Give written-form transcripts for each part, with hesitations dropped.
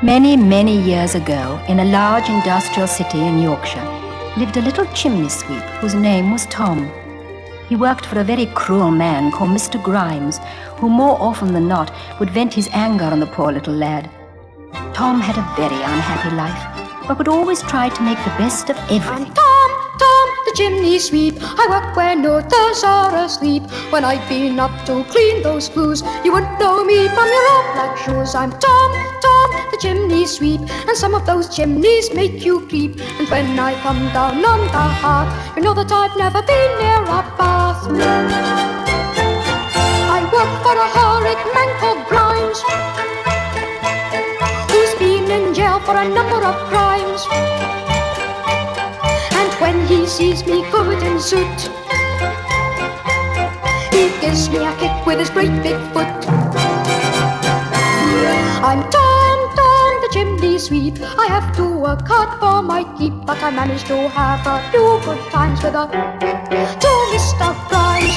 Many, many years ago, in a large industrial city in Yorkshire, lived a little chimney sweep whose name was Tom. He worked for a very cruel man called Mr. Grimes, who more often than not would vent his anger on the poor little lad. Tom had a very unhappy life, but would always try to make the best of everything. I'm Tom, the chimney sweep. I work when others are asleep. When I've been up to clean those flues, you wouldn't know me from your old black shoes. I'm Tom, the chimney sweep, and some of those chimneys make you creep. And when I come down on the hearth, you know that I've never been near a bath. I work for a horrid man called Grimes, who's been in jail for a number of crimes. And when he sees me covered in soot, he gives me a kick with his great big foot. I'm Tom, the chimney sweep. I have to work hard for my keep, but I manage to have a few good times with a to Mr. Grimes.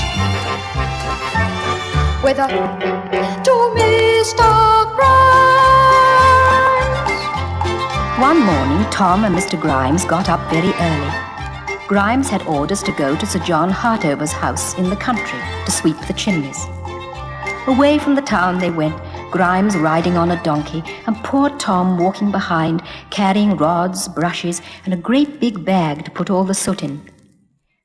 With a to Mr. Grimes. One morning, Tom and Mr. Grimes got up very early. Grimes had orders to go to Sir John Hartover's house in the country to sweep the chimneys. Away from the town they went, Grimes riding on a donkey, and poor Tom walking behind, carrying rods, brushes, and a great big bag to put all the soot in.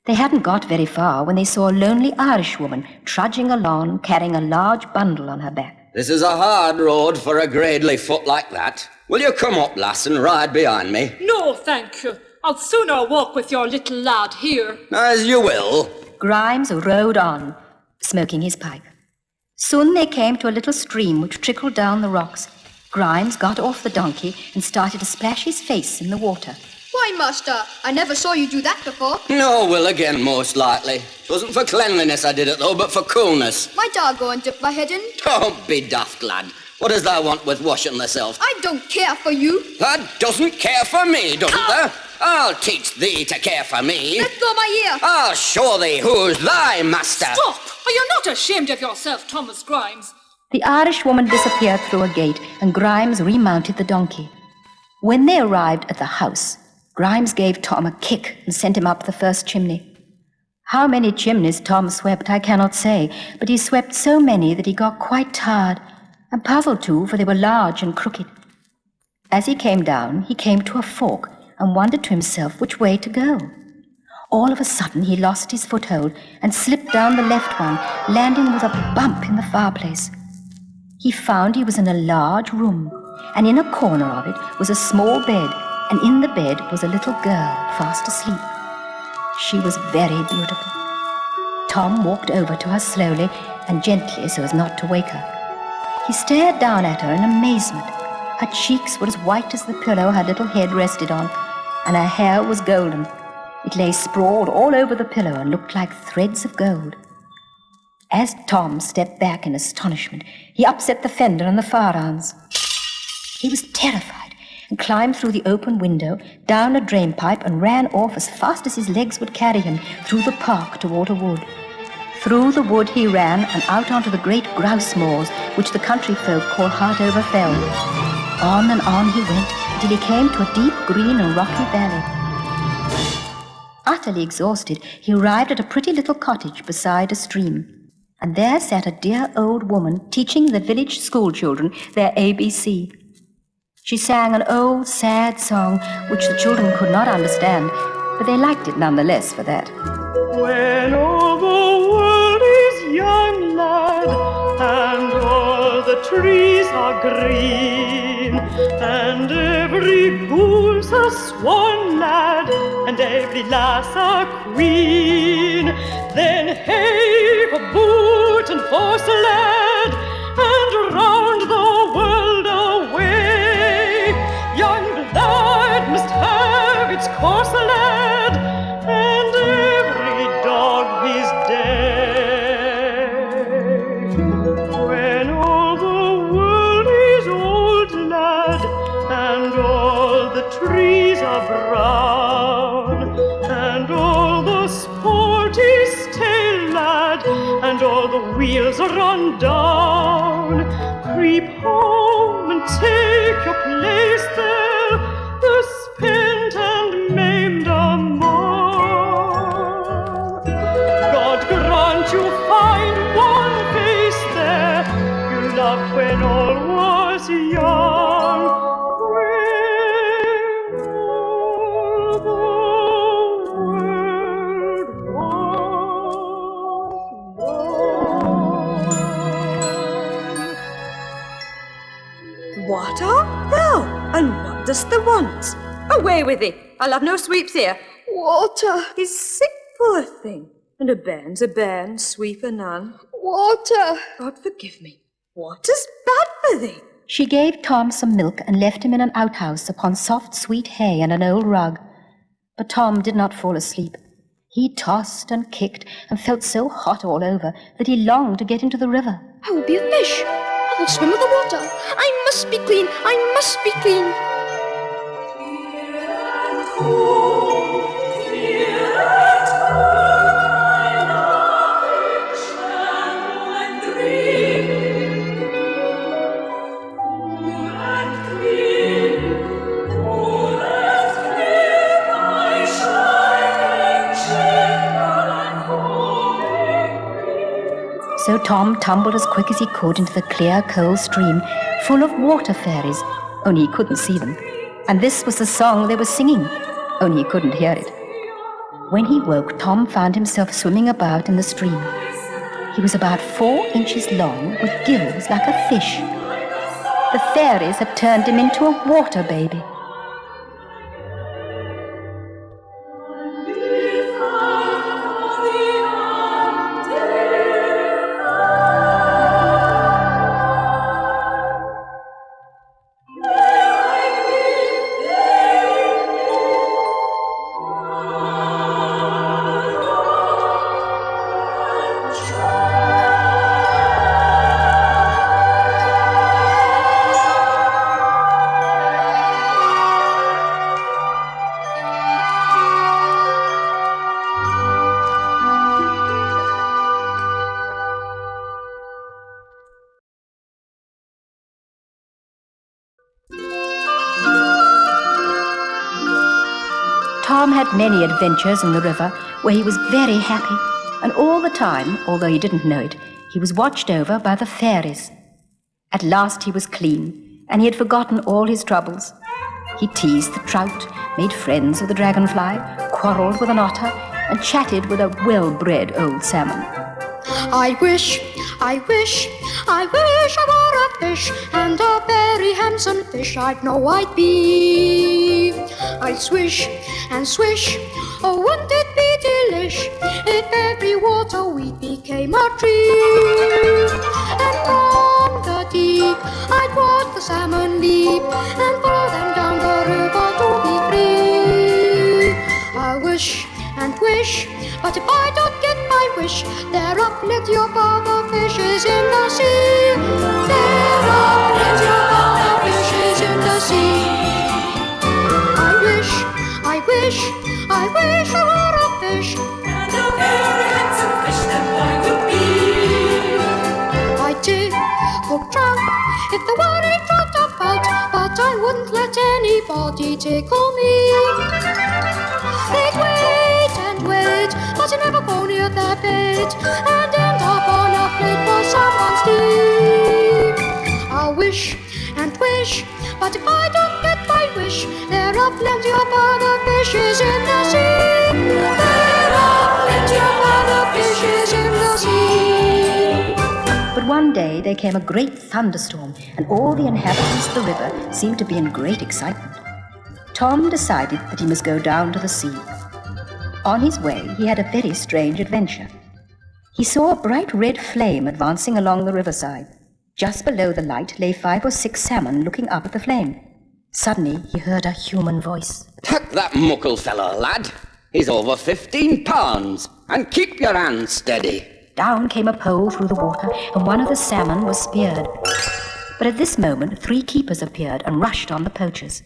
They hadn't got very far when they saw a lonely Irishwoman trudging along, carrying a large bundle on her back. This is a hard road for a gradely foot like that. Will you come up, lass, and ride behind me? No, thank you. I'll sooner walk with your little lad here. As you will. Grimes rode on, smoking his pipe. Soon they came to a little stream which trickled down the rocks. Grimes got off the donkey and started to splash his face in the water. Why, master, I never saw you do that before. No, will again, most likely. It wasn't for cleanliness I did it, though, but for coolness. Might I go and dip my head in? Don't be daft, lad. What does thou want with washing thyself? I don't care for you. That doesn't care for me, doesn't thou? I'll teach thee to care for me. Let go my ear. I'll show thee who's thy master. Stop! Are you not ashamed of yourself, Thomas Grimes? The Irishwoman disappeared through a gate, and Grimes remounted the donkey. When they arrived at the house, Grimes gave Tom a kick and sent him up the first chimney. How many chimneys Tom swept, I cannot say, but he swept so many that he got quite tired, and puzzled too, for they were large and crooked. As he came down, he came to a fork and wondered to himself which way to go. All of a sudden, he lost his foothold and slipped down the left one, landing with a bump in the fireplace. He found he was in a large room, and in a corner of it was a small bed, and in the bed was a little girl fast asleep. She was very beautiful. Tom walked over to her slowly and gently so as not to wake her. He stared down at her in amazement. Her cheeks were as white as the pillow her little head rested on, and her hair was golden. It lay sprawled all over the pillow and looked like threads of gold. As Tom stepped back in astonishment, he upset the fender and the fire irons. He was terrified and climbed through the open window, down a drain pipe, and ran off as fast as his legs would carry him through the park toward a wood. Through the wood he ran and out onto the great grouse moors, which the country folk call Hartover Fell. On and on he went till he came to a deep green and rocky valley. Utterly exhausted, he arrived at a pretty little cottage beside a stream, and there sat a dear old woman teaching the village schoolchildren their ABC. She sang an old, sad song which the children could not understand, but they liked it nonetheless for that. When all the world is young, lad, and all the trees are green, and every bull's a swan, lad, and every lass a queen, then hey for boot and horse, lad, and round the world away. Young blood must have its course, lad, and every dog his day. When all the world is old, lad, and all the trees are brown, and all the sport is stale, lad, and all the wheels are run down, creep home and take take your place there, the spent and maimed among. God grant you find one face there you loved when all was young, when all the world was young. Water? Thou, and what dost thou want? Away with thee, I'll have no sweeps here. Water, He's sick, poor thing, and a bairn, sweep a none. water. God forgive me, water's bad for thee. She gave Tom some milk and left him in an outhouse upon soft sweet hay and an old rug. But Tom did not fall asleep. He tossed and kicked and felt so hot all over that he longed to get into the river. I will be a fish. I will swim with the water. I must be clean. I must be clean. So Tom tumbled as quick as he could into the clear, cold stream, full of water fairies, only he couldn't see them. And this was the song they were singing, only he couldn't hear it. When he woke, Tom found himself swimming about in the stream. He was about 4 inches long, with gills like a fish. The fairies had turned him into a water baby. Tom had many adventures in the river where he was very happy, and all the time, although he didn't know it, he was watched over by the fairies. At last he was clean, and he had forgotten all his troubles. He teased the trout, made friends with the dragonfly, quarrelled with an otter, and chatted with a well-bred old salmon. I wish I were a fish, and a very handsome fish I'd know I'd be. I'd swish and swish, oh wouldn't it be delish, if every water weed became a tree. And from the deep I'd watch the salmon leap, and follow them down the river to be free. I wish and wish, but if I don't get my wish, there are plenty of other fishes in the sea. There are plenty of other fishes in the sea. I wish I were a fish, and a very handsome fish that boy would be. I did hook trout if there were a trout about, but I wouldn't let anybody tickle me. They'd wait and wait, but they never go near their bait, and end up on a plate for someone's tea. I wish and wish, but if I don't get my wish, there are plenty of other fishes in the sea. There are plenty of other fishes in the sea. But one day there came a great thunderstorm, and all the inhabitants of the river seemed to be in great excitement. Tom decided that he must go down to the sea. On his way, he had a very strange adventure. He saw a bright red flame advancing along the riverside. Just below the light lay 5 or 6 salmon looking up at the flame. Suddenly, he heard a human voice. Tuck that muckle fellow, lad. He's over 15 pounds, and keep your hands steady. Down came a pole through the water, and one of the salmon was speared. But at this moment, 3 keepers appeared and rushed on the poachers.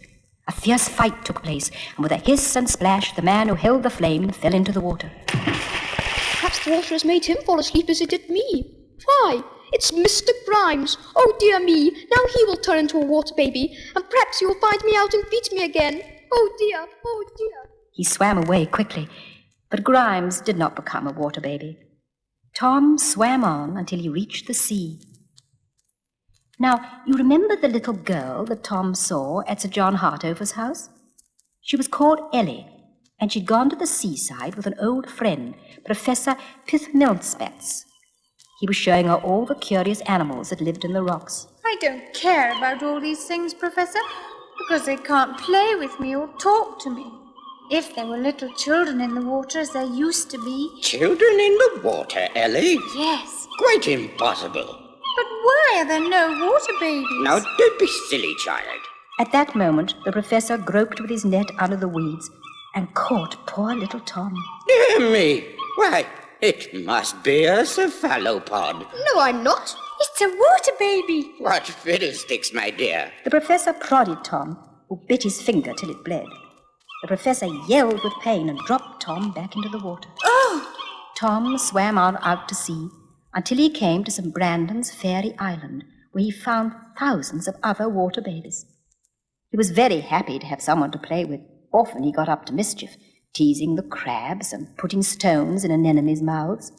A fierce fight took place, and with a hiss and splash, the man who held the flame fell into the water. Perhaps the water has made him fall asleep as it did me. Why, It's Mr. Grimes. Oh, dear me. Now he will turn into a water baby, and perhaps he will find me out and beat me again. Oh, dear. Oh, dear. He swam away quickly, but Grimes did not become a water baby. Tom swam on until he reached the sea. Now, you remember the little girl that Tom saw at Sir John Hartover's house? She was called Ellie, and she'd gone to the seaside with an old friend, Professor Pithmilspets. He was showing her all the curious animals that lived in the rocks. I don't care about all these things, Professor, because they can't play with me or talk to me. If there were little children in the water as there used to be. Children in the water, Ellie? Yes. Quite impossible. But why are there no water babies? Now, don't be silly, child. At that moment, the professor groped with his net under the weeds and caught poor little Tom. Dear me. Why, it must be a cephalopod. No, I'm not. It's a water baby. What fiddlesticks, my dear. The professor prodded Tom, who bit his finger till it bled. The professor yelled with pain and dropped Tom back into the water. Oh! Tom swam on out to sea until he came to St. Brandon's Fairy Island, where he found thousands of other water babies. He was very happy to have someone to play with. Often he got up to mischief, teasing the crabs and putting stones in anemones' mouths.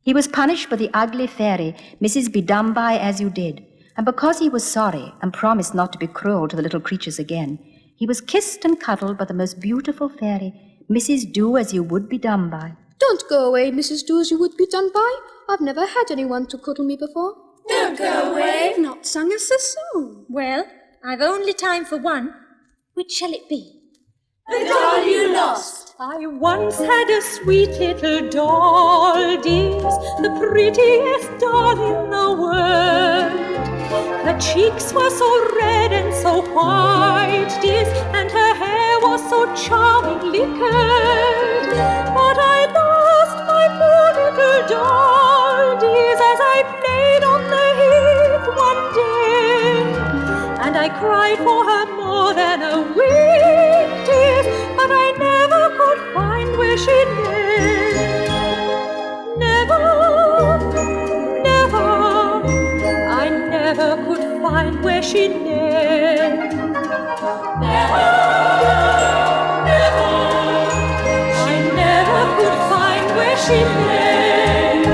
He was punished by the ugly fairy, Mrs. Bedumby As You Did, and because he was sorry and promised not to be cruel to the little creatures again, he was kissed and cuddled by the most beautiful fairy, Mrs. Do As You Would Be Done By. Don't go away, Mrs. Do As You Would Be Done By. I've never had anyone to cuddle me before. Don't go away. You've not sung us a song. Well, I've only time for one. Which shall it be? The doll you lost. I once had a sweet little doll, dears, the prettiest doll in the world. Her cheeks were so red and so white, dears, and her hair was so charmingly curled. But I lost my poor little doll, dears, as I played on the heath one day. And I cried for her more than a week, dears, but I never could find where she lay. I never could find where she lay. I never could find where she lay.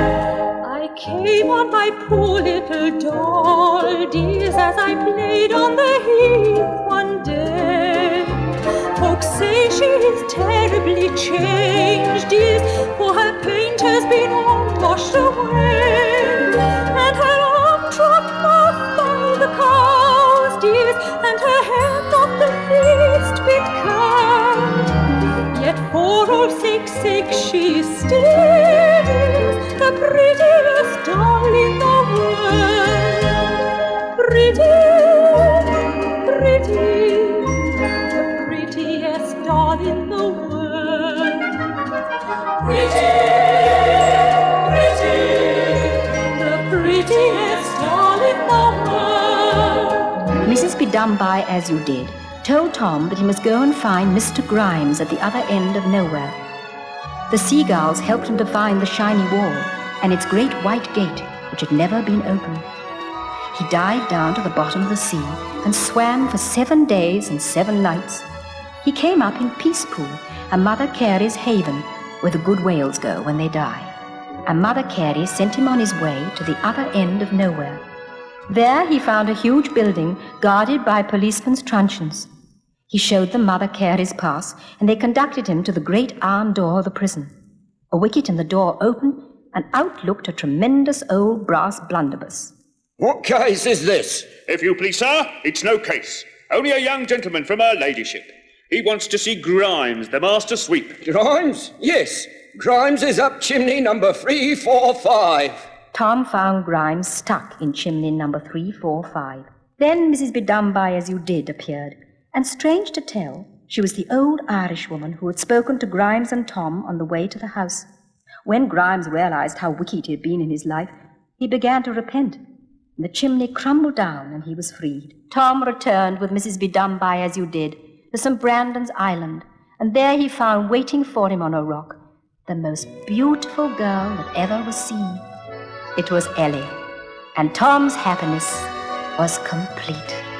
I came on my poor little doll, dears, as I played on the heath one day. Folks say she is terribly changed, dears, for her paint has been all washed away, and her arm trodden off by the cows, dears, and her hair not the least bit curled. Yet for all sake's sake she still is the prettiest doll in the world. The prettiest doll in the world. The prettiest doll in the world. Mrs. Bedumby As You Did told Tom that he must go and find Mr. Grimes at the other end of nowhere. The seagulls helped him to find the shiny wall and its great white gate, which had never been opened. He dived down to the bottom of the sea and swam for 7 days and 7 nights. He came up in Peace Pool, and Mother Carey's haven, where the good whales go when they die. And Mother Carey sent him on his way to the other end of nowhere. There he found a huge building guarded by policemen's truncheons. He showed them Mother Carey's pass, and they conducted him to the great iron door of the prison. A wicket in the door opened, and out looked a tremendous old brass blunderbuss. What case is this? If you please, sir, it's no case. Only a young gentleman from her ladyship. He wants to see Grimes, the master sweep. Grimes? Yes. Grimes is up chimney number 345. Tom found Grimes stuck in chimney number 345. Then Mrs. Bedumby As You Did appeared, and strange to tell, she was the old Irishwoman who had spoken to Grimes and Tom on the way to the house. When Grimes realized how wicked he had been in his life, he began to repent. The chimney crumbled down and he was freed. Tom returned with Mrs. Bedumby As You Did to St. Brandon's Island, and there he found waiting for him on a rock the most beautiful girl that ever was seen. It was Ellie, and Tom's happiness was complete.